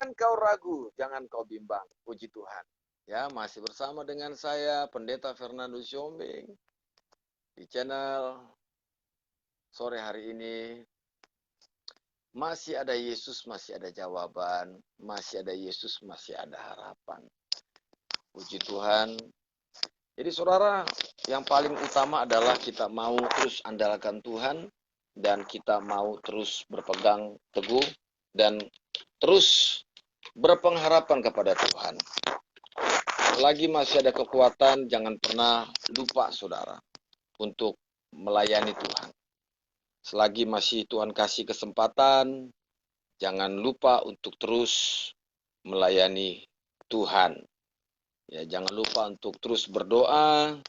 Jangan kau ragu, jangan kau bimbang. Puji Tuhan. Ya, masih bersama dengan saya, Pendeta Fernando Siombing, di channel sore hari ini. Masih ada Yesus, masih ada jawaban. Masih ada Yesus, masih ada harapan. Puji Tuhan. Jadi saudara, yang paling utama adalah kita mau terus andalkan Tuhan, dan kita mau terus berpegang teguh, dan terus berpengharapan kepada Tuhan. Selagi masih ada kekuatan, jangan pernah lupa saudara untuk melayani Tuhan. Selagi masih Tuhan kasih kesempatan, jangan lupa untuk terus melayani Tuhan. Ya, jangan lupa untuk terus berdoa,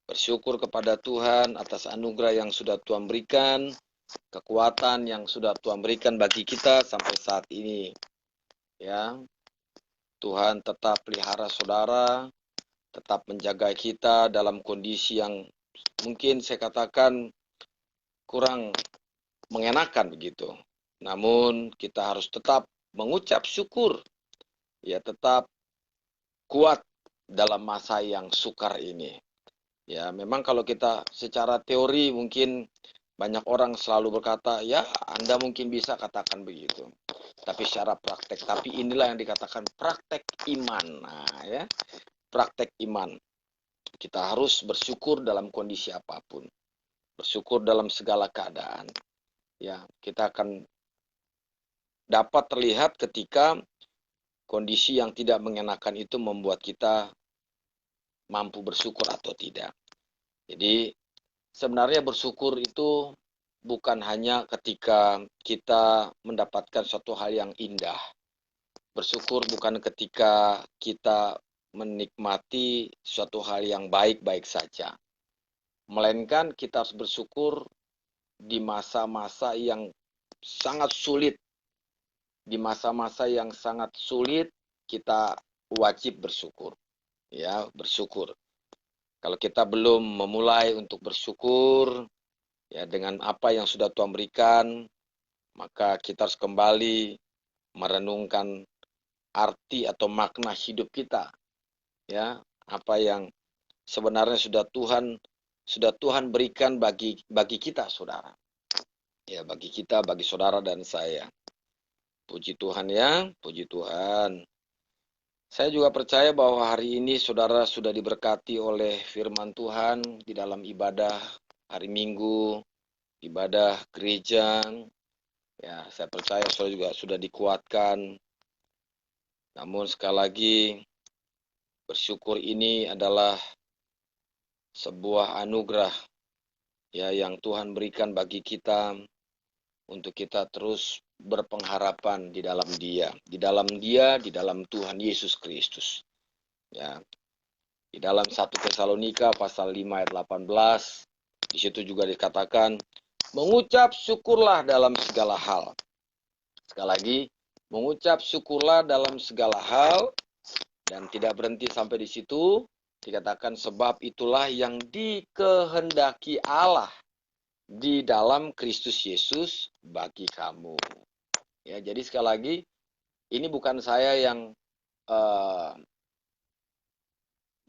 bersyukur kepada Tuhan atas anugerah yang sudah Tuhan berikan, kekuatan yang sudah Tuhan berikan bagi kita sampai saat ini. Ya, Tuhan tetap pelihara saudara, tetap menjaga kita dalam kondisi yang mungkin saya katakan kurang mengenakan begitu. Namun kita harus tetap mengucap syukur, ya, tetap kuat dalam masa yang sukar ini. Ya, memang kalau kita secara teori mungkin banyak orang selalu berkata, ya Anda mungkin bisa katakan begitu. Tapi secara praktek, tapi inilah yang dikatakan praktek iman. Nah, ya, praktek iman. Kita harus bersyukur dalam kondisi apapun. Bersyukur dalam segala keadaan. Ya, kita akan dapat terlihat ketika kondisi yang tidak mengenakan itu membuat kita mampu bersyukur atau tidak. Jadi, sebenarnya bersyukur itu bukan hanya ketika kita mendapatkan suatu hal yang indah. Bersyukur bukan ketika kita menikmati suatu hal yang baik-baik saja. Melainkan kita harus bersyukur di masa-masa yang sangat sulit. Di masa-masa yang sangat sulit, kita wajib bersyukur. Ya, bersyukur. Kalau kita belum memulai untuk bersyukur, ya, dengan apa yang sudah Tuhan berikan, maka kita harus kembali merenungkan arti atau makna hidup kita. Ya, apa yang sebenarnya sudah Tuhan berikan bagi kita, saudara. Ya, bagi kita, bagi saudara dan saya. Puji Tuhan ya, puji Tuhan. Saya juga percaya bahwa hari ini saudara sudah diberkati oleh firman Tuhan di dalam ibadah hari Minggu, ibadah gereja. Ya, saya percaya saudara juga sudah dikuatkan. Namun sekali lagi, bersyukur ini adalah sebuah anugerah, ya, yang Tuhan berikan bagi kita untuk kita terus berpengharapan di dalam Dia, di dalam Tuhan Yesus Kristus. Ya. Di dalam 1 Tesalonika pasal 5 ayat 18, di situ juga dikatakan, mengucap syukurlah dalam segala hal. Sekali lagi, mengucap syukurlah dalam segala hal, dan tidak berhenti sampai di situ, dikatakan sebab itulah yang dikehendaki Allah di dalam Kristus Yesus bagi kamu. Ya, jadi sekali lagi, ini bukan saya yang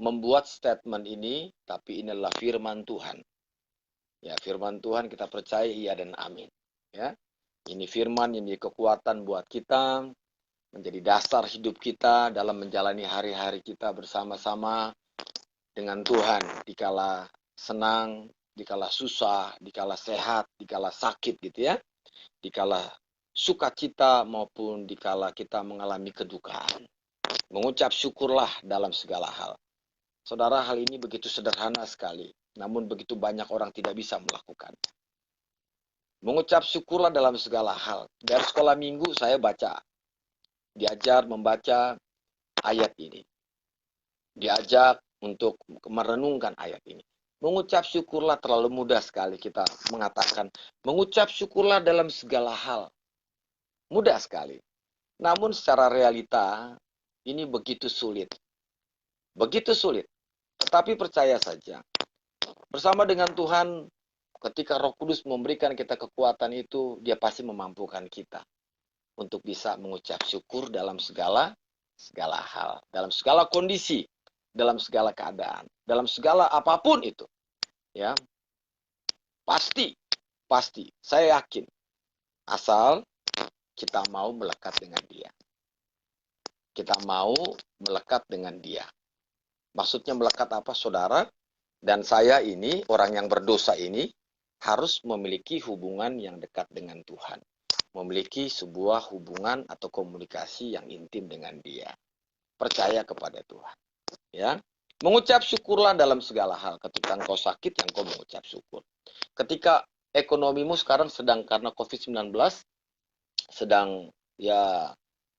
membuat statement ini, tapi ini adalah firman Tuhan. Ya, firman Tuhan kita percaya iya dan amin. Ya, ini firman yang menjadi kekuatan buat kita, menjadi dasar hidup kita dalam menjalani hari-hari kita bersama-sama dengan Tuhan, dikala senang, dikala susah, dikala sehat, dikala sakit gitu ya, dikala sukacita maupun dikala kita mengalami kedukaan. Mengucap syukurlah dalam segala hal. Saudara, hal ini begitu sederhana sekali, namun begitu banyak orang tidak bisa melakukan. Mengucap syukurlah dalam segala hal. Dari sekolah minggu saya diajar membaca ayat ini. Diajak untuk merenungkan ayat ini. Mengucap syukurlah terlalu mudah sekali kita mengatakan. Mengucap syukurlah dalam segala hal. Mudah sekali. Namun secara realita, ini begitu sulit. Begitu sulit. Tetapi percaya saja, bersama dengan Tuhan, ketika Roh Kudus memberikan kita kekuatan itu, Dia pasti memampukan kita. untuk bisa mengucap syukur dalam segala hal, dalam segala kondisi, dalam segala keadaan, dalam segala apapun itu. Ya, pasti, saya yakin, asal kita mau melekat dengan Dia. Kita mau melekat dengan Dia. Maksudnya melekat apa, saudara? Dan saya ini, orang yang berdosa ini, harus memiliki hubungan yang dekat dengan Tuhan. Memiliki sebuah hubungan atau komunikasi yang intim dengan Dia. Percaya kepada Tuhan. Ya, mengucap syukurlah dalam segala hal. Ketika engkau sakit, yang kau mengucap syukur. Ketika ekonomimu sekarang sedang karena COVID-19, sedang ya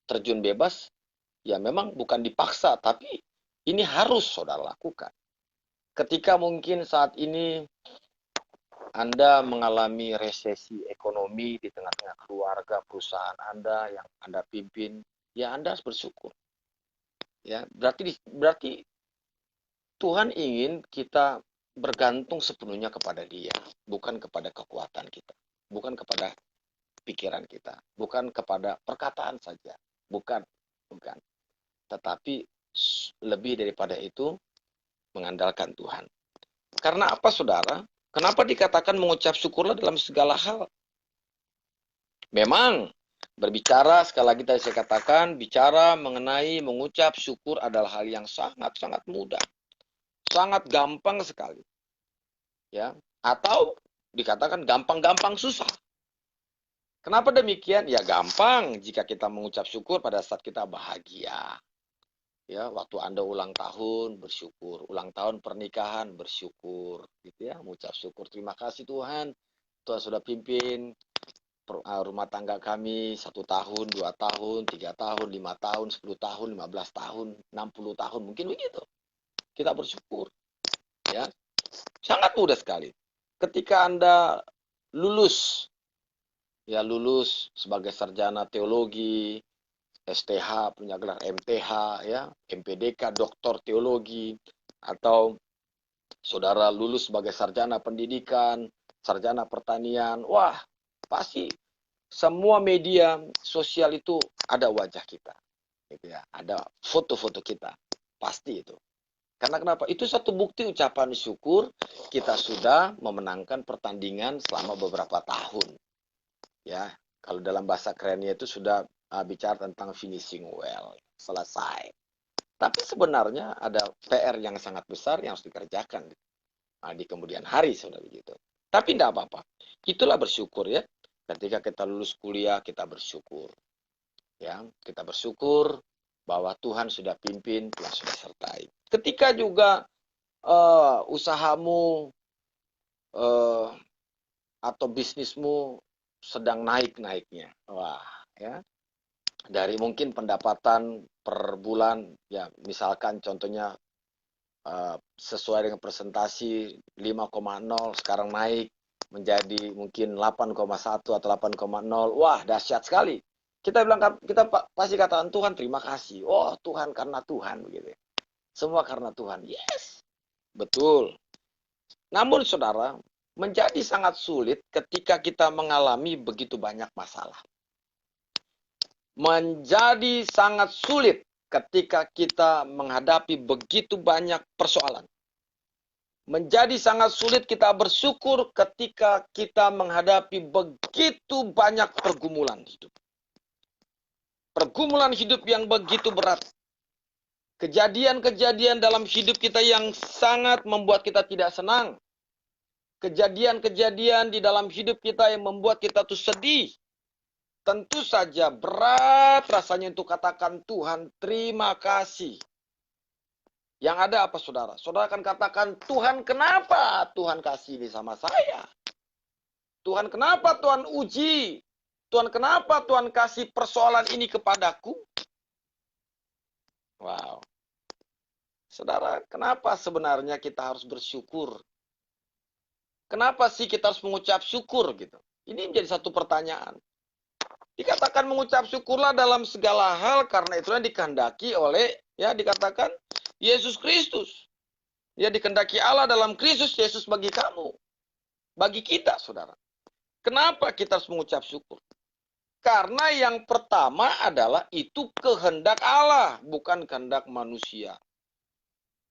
terjun bebas, ya memang bukan dipaksa, tapi ini harus saudara lakukan. Ketika mungkin saat ini Anda mengalami resesi ekonomi di tengah-tengah keluarga, perusahaan Anda yang Anda pimpin, ya Anda harus bersyukur. Ya, berarti Tuhan ingin kita bergantung sepenuhnya kepada Dia, bukan kepada kekuatan kita, bukan kepada pikiran kita, bukan kepada perkataan saja, bukan. Tetapi lebih daripada itu, mengandalkan Tuhan. Karena apa, saudara? Kenapa dikatakan mengucap syukurlah dalam segala hal? Memang, berbicara, sekali lagi tadi saya katakan, bicara mengenai mengucap syukur adalah hal yang sangat-sangat mudah. Sangat gampang sekali. Ya, atau dikatakan gampang-gampang susah. Kenapa demikian? Ya gampang jika kita mengucap syukur pada saat kita bahagia. Ya, waktu Anda ulang tahun bersyukur, ulang tahun pernikahan bersyukur, gitu ya, mengucap syukur, terima kasih Tuhan, Tuhan sudah pimpin rumah tangga kami 1 tahun, 2 tahun, 3 tahun, 5 tahun, 10 tahun, 15 tahun, 60 tahun, mungkin begitu. Kita bersyukur, ya, sangat mudah sekali. Ketika Anda lulus, ya lulus sebagai sarjana teologi, STH, punya gelar MTH, ya, MPDK, doktor teologi, atau saudara lulus sebagai sarjana pendidikan, sarjana pertanian, wah, pasti semua media sosial itu ada wajah kita, gitu ya, ada foto-foto kita, pasti itu. Karena kenapa? Itu satu bukti ucapan syukur kita sudah memenangkan pertandingan selama beberapa tahun, ya. Kalau dalam bahasa kerennya itu sudah bicara tentang finishing well, selesai. Tapi sebenarnya ada PR yang sangat besar yang harus dikerjakan di kemudian hari, saudara, begitu. Tapi tidak apa-apa. Itulah bersyukur, ya. Ketika kita lulus kuliah, kita bersyukur. Ya, kita bersyukur bahwa Tuhan sudah pimpin, Tuhan sudah sertai. Ketika juga usahamu atau bisnismu sedang naik-naiknya, wah, ya. Dari mungkin pendapatan per bulan, ya misalkan contohnya sesuai dengan presentasi 5,0 sekarang naik menjadi mungkin 8,1 atau 8,0, wah dahsyat sekali. Kita pasti katakan Tuhan terima kasih. Oh Tuhan, karena Tuhan, begitu. Semua karena Tuhan. Yes, betul. Namun saudara, menjadi sangat sulit ketika kita mengalami begitu banyak masalah. Menjadi sangat sulit ketika kita menghadapi begitu banyak persoalan. Menjadi sangat sulit kita bersyukur ketika kita menghadapi begitu banyak pergumulan hidup. Pergumulan hidup yang begitu berat. Kejadian-kejadian dalam hidup kita yang sangat membuat kita tidak senang. Kejadian-kejadian di dalam hidup kita yang membuat kita tuh sedih. Tentu saja berat rasanya untuk katakan Tuhan terima kasih. Yang ada apa saudara? Saudara akan katakan, Tuhan kenapa Tuhan kasih ini sama saya? Tuhan kenapa Tuhan uji? Tuhan kenapa Tuhan kasih persoalan ini kepadaku? Wow. Saudara, kenapa sebenarnya kita harus bersyukur? Kenapa sih kita harus mengucap syukur gitu? Ini menjadi satu pertanyaan. Dikatakan mengucap syukurlah dalam segala hal karena itulah dikehendaki oleh, ya dikatakan Yesus Kristus. Ya dikehendaki Allah dalam Kristus Yesus bagi kamu. Bagi kita, saudara. Kenapa kita harus mengucap syukur? Karena yang pertama adalah itu kehendak Allah, bukan kehendak manusia.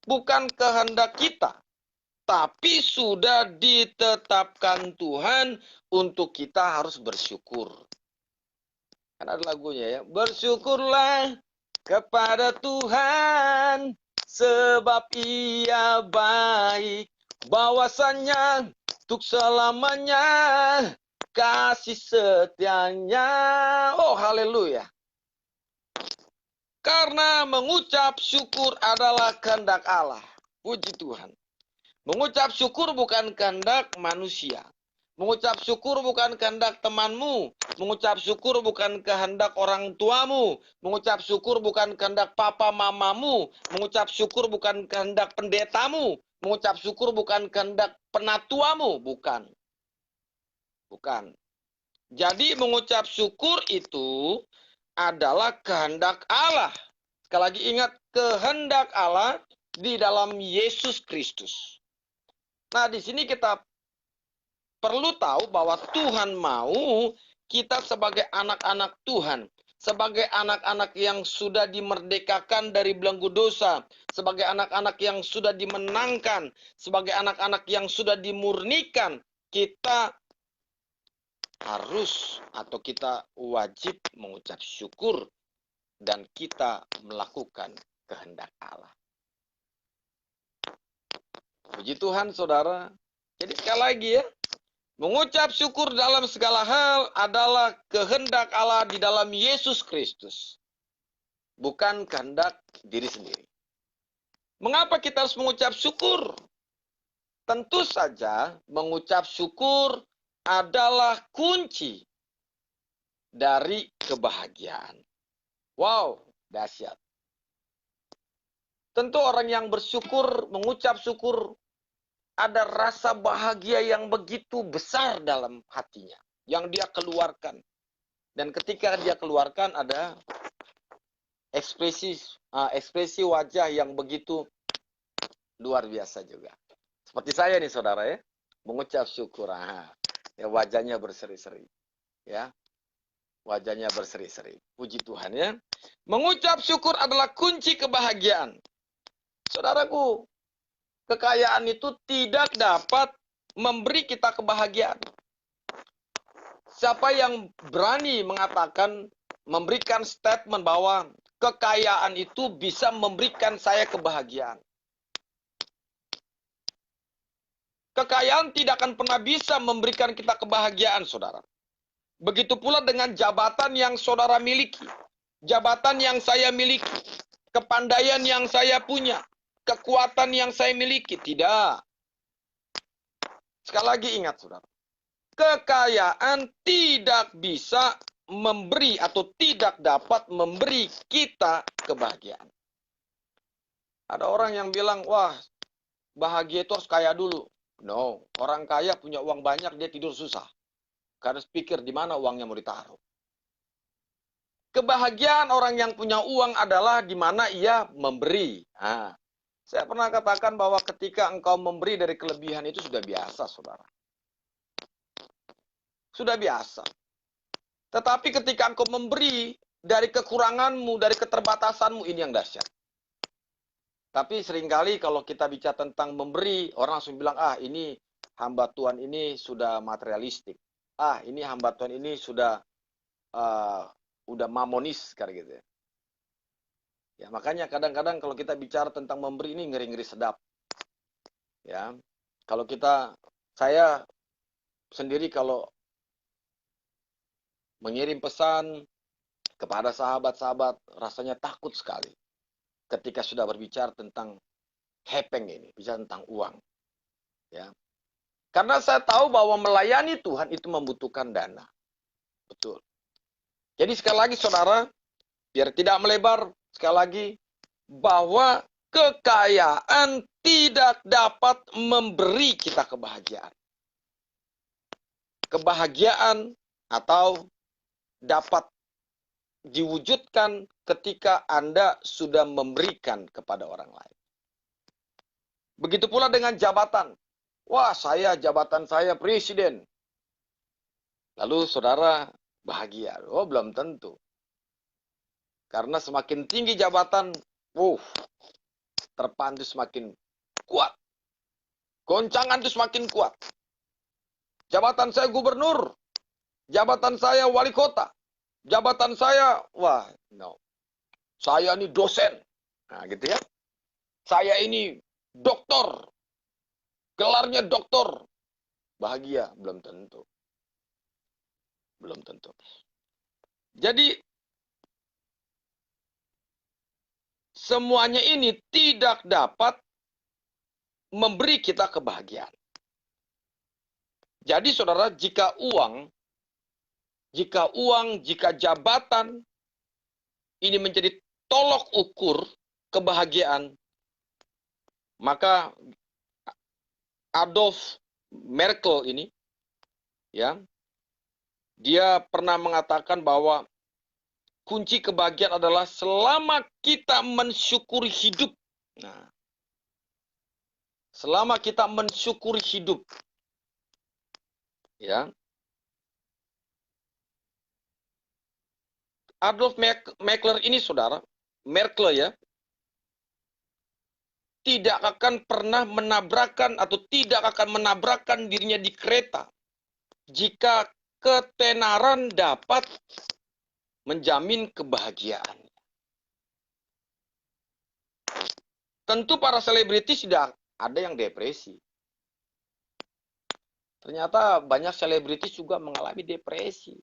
Bukan kehendak kita, tapi sudah ditetapkan Tuhan untuk kita harus bersyukur. Kan ada lagunya ya, bersyukurlah kepada Tuhan, sebab Ia baik, bahwasannya untuk selamanya kasih setianya. Oh, haleluya. Karena mengucap syukur adalah kehendak Allah. Puji Tuhan. Mengucap syukur bukan kehendak manusia. Mengucap syukur bukan kehendak temanmu. Mengucap syukur bukan kehendak orang tuamu. Mengucap syukur bukan kehendak papa mamamu. Mengucap syukur bukan kehendak pendetamu. Mengucap syukur bukan kehendak penatuamu. Bukan. Bukan. Jadi mengucap syukur itu adalah kehendak Allah. Sekali lagi ingat, kehendak Allah di dalam Yesus Kristus. Nah, di sini kita perlu tahu bahwa Tuhan mau kita sebagai anak-anak Tuhan, sebagai anak-anak yang sudah dimerdekakan dari belenggu dosa, sebagai anak-anak yang sudah dimenangkan, sebagai anak-anak yang sudah dimurnikan, kita harus atau kita wajib mengucap syukur dan kita melakukan kehendak Allah. Puji Tuhan, saudara. Jadi sekali lagi ya, mengucap syukur dalam segala hal adalah kehendak Allah di dalam Yesus Kristus. Bukan kehendak diri sendiri. Mengapa kita harus mengucap syukur? Tentu saja mengucap syukur adalah kunci dari kebahagiaan. Wow, dahsyat. Tentu orang yang bersyukur, mengucap syukur, ada rasa bahagia yang begitu besar dalam hatinya, yang dia keluarkan. Dan ketika dia keluarkan ada ekspresi wajah yang begitu luar biasa juga. Seperti saya nih saudara ya, mengucap syukur. Ya, wajahnya berseri-seri. Ya, wajahnya berseri-seri. Puji Tuhan ya. Mengucap syukur adalah kunci kebahagiaan. Saudaraku, kekayaan itu tidak dapat memberi kita kebahagiaan. Siapa yang berani mengatakan, memberikan statement bahwa kekayaan itu bisa memberikan saya kebahagiaan? Kekayaan tidak akan pernah bisa memberikan kita kebahagiaan, saudara. Begitu pula dengan jabatan yang saudara miliki. Jabatan yang saya miliki. Kepandaian yang saya punya. Kekuatan yang saya miliki. Tidak. Sekali lagi ingat, saudara. Kekayaan tidak bisa memberi atau tidak dapat memberi kita kebahagiaan. Ada orang yang bilang, wah, bahagia itu harus kaya dulu. No, orang kaya punya uang banyak, dia tidur susah. Karena pikir di mana uangnya mau ditaruh. Kebahagiaan orang yang punya uang adalah di mana ia memberi. Saya pernah katakan bahwa ketika engkau memberi dari kelebihan itu sudah biasa, saudara. Sudah biasa. Tetapi ketika engkau memberi dari kekuranganmu, dari keterbatasanmu, ini yang dahsyat. Tapi seringkali kalau kita bicara tentang memberi, orang langsung bilang, ini hamba Tuhan ini sudah materialistik. Ini hamba Tuhan ini sudah mamonis, kayak gitu ya. Ya, makanya kadang-kadang kalau kita bicara tentang memberi ini ngeri-ngeri sedap. Ya. Kalau saya sendiri kalau mengirim pesan kepada sahabat-sahabat, rasanya takut sekali. Ketika sudah berbicara tentang hepeng ini, bicara tentang uang. Ya. Karena saya tahu bahwa melayani Tuhan itu membutuhkan dana. Betul. Jadi sekali lagi saudara, biar tidak melebar, sekali lagi, bahwa kekayaan tidak dapat memberi kita kebahagiaan. Kebahagiaan atau dapat diwujudkan ketika Anda sudah memberikan kepada orang lain. Begitu pula dengan jabatan. Wah, jabatan saya presiden. Lalu saudara bahagia. Oh, belum tentu. Karena semakin tinggi jabatan, terpaan itu semakin kuat. Goncangan itu semakin kuat. Jabatan saya gubernur. Jabatan saya wali kota. Jabatan saya, no. Saya ini dosen. Nah, gitu ya. Saya ini doktor. Gelarnya doktor. Bahagia, belum tentu. Belum tentu. Jadi, semuanya ini tidak dapat memberi kita kebahagiaan. Jadi saudara, jika jabatan ini menjadi tolok ukur kebahagiaan, maka Adolf Merkel ini, ya, dia pernah mengatakan bahwa kunci kebahagiaan adalah selama kita mensyukuri hidup. Nah, selama kita mensyukuri hidup, ya. Adolf Merkel ini, saudara, Merkel ya, tidak akan pernah menabrakkan atau tidak akan menabrakkan dirinya di kereta jika ketenaran dapat menjamin kebahagiaan. Tentu para selebritis tidak ada yang depresi. Ternyata banyak selebritis juga mengalami depresi.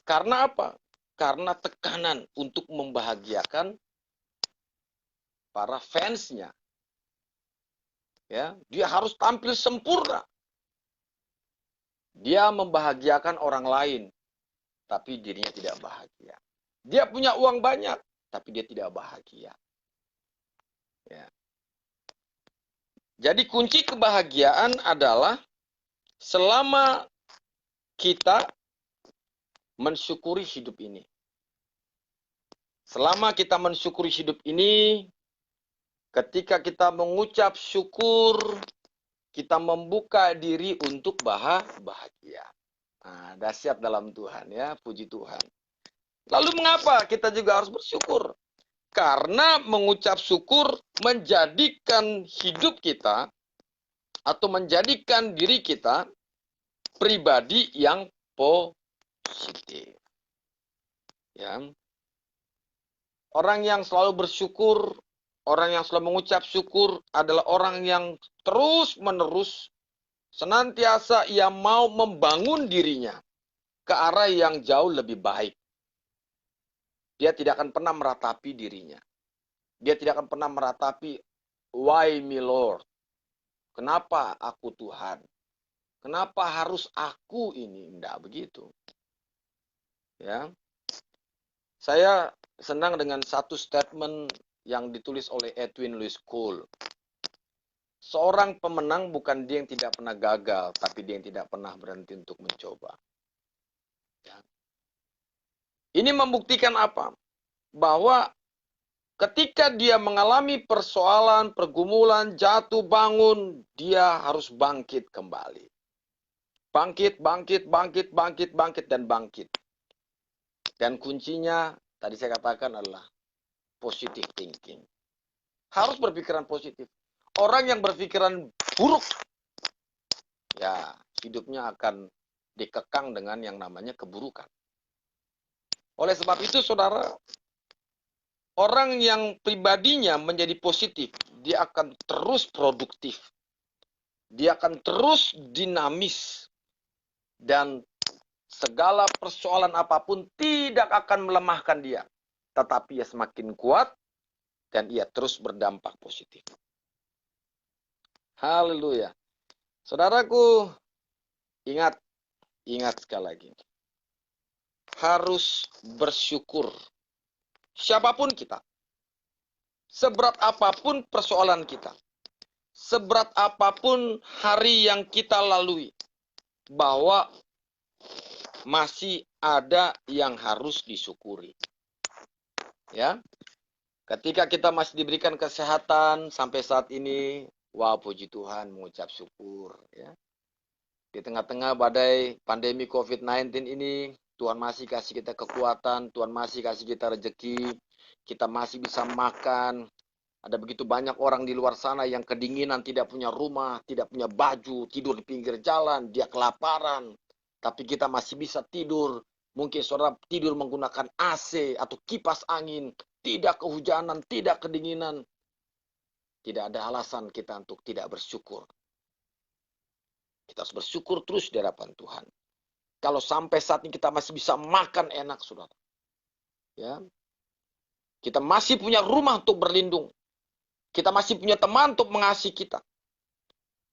Karena apa? Karena tekanan untuk membahagiakan para fansnya. Ya, dia harus tampil sempurna. Dia membahagiakan orang lain, tapi dirinya tidak bahagia. Dia punya uang banyak, tapi dia tidak bahagia. Ya. Jadi kunci kebahagiaan adalah selama kita mensyukuri hidup ini. Selama kita mensyukuri hidup ini, ketika kita mengucap syukur, kita membuka diri untuk bahagia. Nah, dahsyat dalam Tuhan ya, puji Tuhan. Lalu mengapa kita juga harus bersyukur? Karena mengucap syukur menjadikan hidup kita atau menjadikan diri kita pribadi yang positif. Ya. Orang yang selalu bersyukur, orang yang selalu mengucap syukur adalah orang yang terus-menerus senantiasa ia mau membangun dirinya ke arah yang jauh lebih baik. Dia tidak akan pernah meratapi dirinya. Dia tidak akan pernah meratapi, why me Lord? Kenapa aku Tuhan? Kenapa harus aku ini? Tidak begitu. Ya. Saya senang dengan satu statement yang ditulis oleh Edwin Louis Cole. Seorang pemenang bukan dia yang tidak pernah gagal, tapi dia yang tidak pernah berhenti untuk mencoba. Ya. Ini membuktikan apa? Bahwa ketika dia mengalami persoalan, pergumulan, jatuh bangun, dia harus bangkit kembali. Bangkit, dan bangkit. Dan kuncinya, tadi saya katakan adalah positive thinking. Harus berpikiran positif. Orang yang berpikiran buruk, ya hidupnya akan dikekang dengan yang namanya keburukan. Oleh sebab itu, saudara, orang yang pribadinya menjadi positif, dia akan terus produktif. Dia akan terus dinamis. Dan segala persoalan apapun tidak akan melemahkan dia. Tetapi ia semakin kuat dan ia terus berdampak positif. Haleluya. Saudaraku, ingat sekali lagi. Harus bersyukur. Siapapun kita. Seberat apapun persoalan kita. Seberat apapun hari yang kita lalui. Bahwa masih ada yang harus disyukuri. Ya. Ketika kita masih diberikan kesehatan sampai saat ini, wah puji Tuhan, mengucap syukur, ya. Di tengah-tengah badai pandemi COVID-19 ini, Tuhan masih kasih kita kekuatan, Tuhan masih kasih kita rezeki, kita masih bisa makan. Ada begitu banyak orang di luar sana yang kedinginan, tidak punya rumah, tidak punya baju, tidur di pinggir jalan, dia kelaparan. Tapi kita masih bisa tidur. Mungkin saudara tidur menggunakan AC atau kipas angin, tidak kehujanan, tidak kedinginan. Tidak ada alasan kita untuk tidak bersyukur. Kita harus bersyukur terus di hadapan Tuhan. Kalau sampai saat ini kita masih bisa makan enak, saudara. Ya, kita masih punya rumah untuk berlindung. Kita masih punya teman untuk mengasihi kita.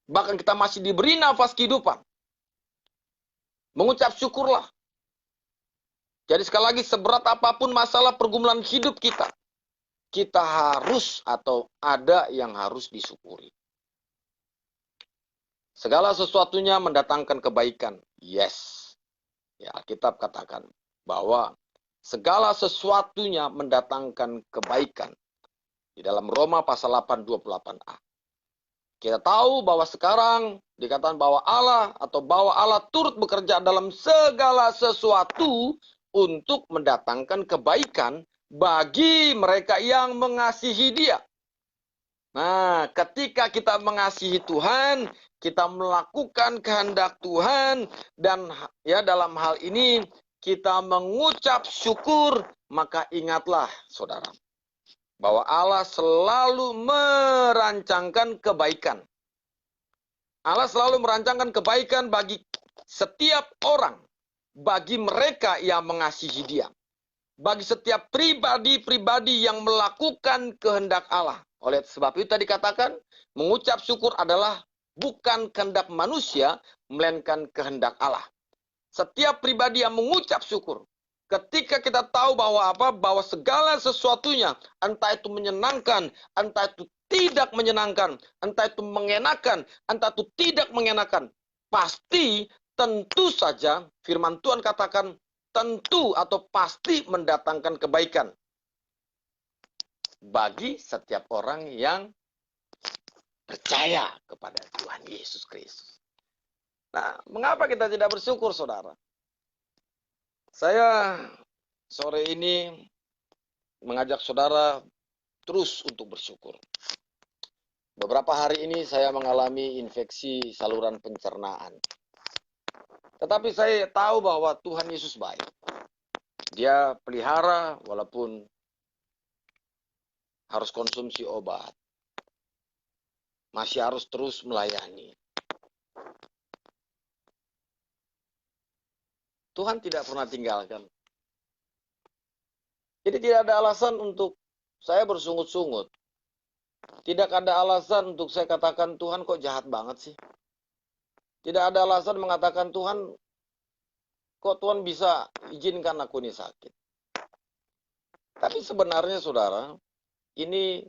Bahkan kita masih diberi nafas kehidupan. Mengucap syukurlah. Jadi sekali lagi, seberat apapun masalah pergumulan hidup kita, kita harus atau ada yang harus disyukuri. Segala sesuatunya mendatangkan kebaikan. Yes. Ya, Alkitab katakan bahwa segala sesuatunya mendatangkan kebaikan. Di dalam Roma pasal 8:28a. Kita tahu bahwa sekarang dikatakan bahwa Allah turut bekerja dalam segala sesuatu untuk mendatangkan kebaikan bagi mereka yang mengasihi Dia. Nah, ketika kita mengasihi Tuhan, kita melakukan kehendak Tuhan, dan ya dalam hal ini kita mengucap syukur, maka ingatlah saudara, bahwa Allah selalu merancangkan kebaikan. Allah selalu merancangkan kebaikan bagi setiap orang, bagi mereka yang mengasihi Dia. Bagi setiap pribadi-pribadi yang melakukan kehendak Allah. Oleh sebab itu tadi katakan, mengucap syukur adalah bukan kehendak manusia, melainkan kehendak Allah. Setiap pribadi yang mengucap syukur, ketika kita tahu bahwa segala sesuatunya, entah itu menyenangkan, entah itu tidak menyenangkan, entah itu mengenakan, entah itu tidak mengenakan, pasti tentu saja firman Tuhan katakan tentu atau pasti mendatangkan kebaikan bagi setiap orang yang percaya kepada Tuhan Yesus Kristus. Nah, mengapa kita tidak bersyukur, saudara? Saya sore ini mengajak saudara terus untuk bersyukur. Beberapa hari ini saya mengalami infeksi saluran pencernaan. Tetapi saya tahu bahwa Tuhan Yesus baik. Dia pelihara walaupun harus konsumsi obat. Masih harus terus melayani. Tuhan tidak pernah tinggalkan. Jadi tidak ada alasan untuk saya bersungut-sungut. Tidak ada alasan untuk saya katakan, Tuhan kok jahat banget sih. Tidak ada alasan mengatakan, Tuhan kok Tuhan bisa izinkan aku ini sakit. Tapi sebenarnya saudara, ini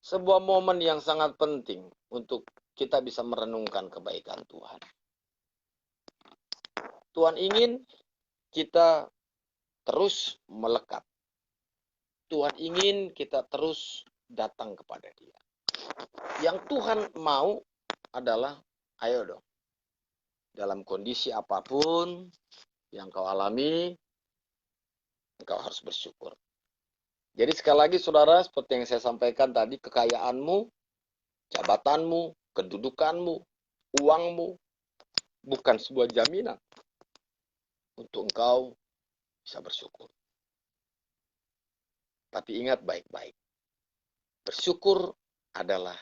sebuah momen yang sangat penting untuk kita bisa merenungkan kebaikan Tuhan. Tuhan ingin kita terus melekat. Tuhan ingin kita terus datang kepada Dia. Yang Tuhan mau adalah, ayo dong, dalam kondisi apapun yang kau alami, engkau harus bersyukur. Jadi sekali lagi saudara, seperti yang saya sampaikan tadi, kekayaanmu, jabatanmu, kedudukanmu, uangmu, bukan sebuah jaminan untuk engkau bisa bersyukur. Tapi ingat baik-baik, bersyukur adalah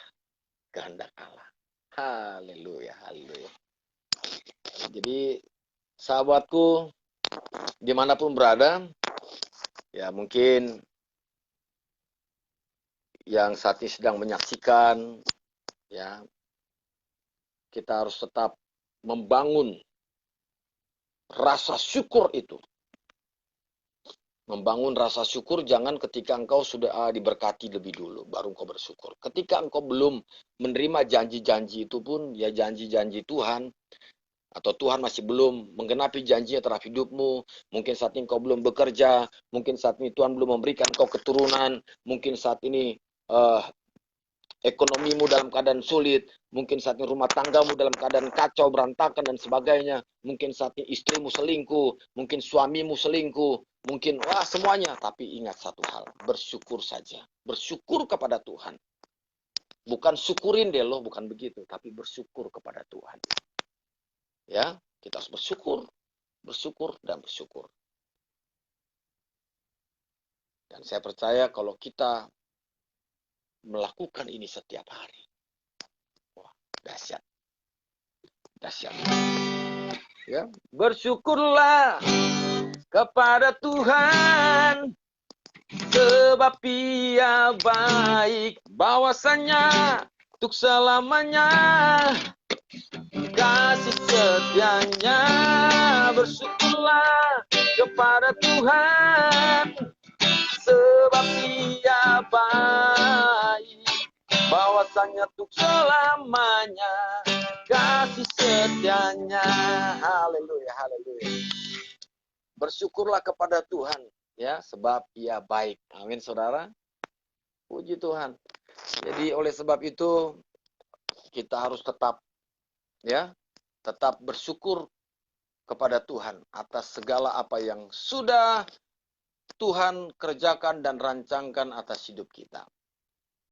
kehendak Allah. Haleluya, haleluya. Jadi sahabatku, dimanapun berada, ya mungkin yang saat ini sedang menyaksikan, ya, kita harus tetap membangun rasa syukur itu. Membangun rasa syukur jangan ketika engkau sudah diberkati lebih dulu, baru engkau bersyukur. Ketika engkau belum menerima janji-janji itu pun, ya janji-janji Tuhan, atau Tuhan masih belum menggenapi janjinya terhadap hidupmu, mungkin saat ini engkau belum bekerja, mungkin saat ini Tuhan belum memberikan engkau keturunan, mungkin saat ini ekonomimu dalam keadaan sulit, mungkin saat ini rumah tanggamu dalam keadaan kacau, berantakan, dan sebagainya, mungkin saat ini istrimu selingkuh, mungkin suamimu selingkuh, mungkin semuanya. Tapi ingat satu hal, bersyukur saja, bersyukur kepada Tuhan. Bukan syukurin deh loh, bukan begitu, tapi bersyukur kepada Tuhan. Ya, kita harus bersyukur, bersyukur, dan bersyukur. Dan saya percaya kalau kita melakukan ini setiap hari, wah, dahsyat. Dahsyat. Ya, bersyukurlah kepada Tuhan, sebab Ia baik, bahwasanya untuk selamanya kasih setianya. Bersyukurlah kepada Tuhan, sebab Ia baik, bahwasanya untuk selamanya kasih setianya. Haleluya, haleluya. Bersyukurlah kepada Tuhan, ya, sebab Ia baik. Amin, saudara. Puji Tuhan. Jadi oleh sebab itu kita harus tetap, ya, tetap bersyukur kepada Tuhan atas segala apa yang sudah Tuhan kerjakan dan rancangkan atas hidup kita.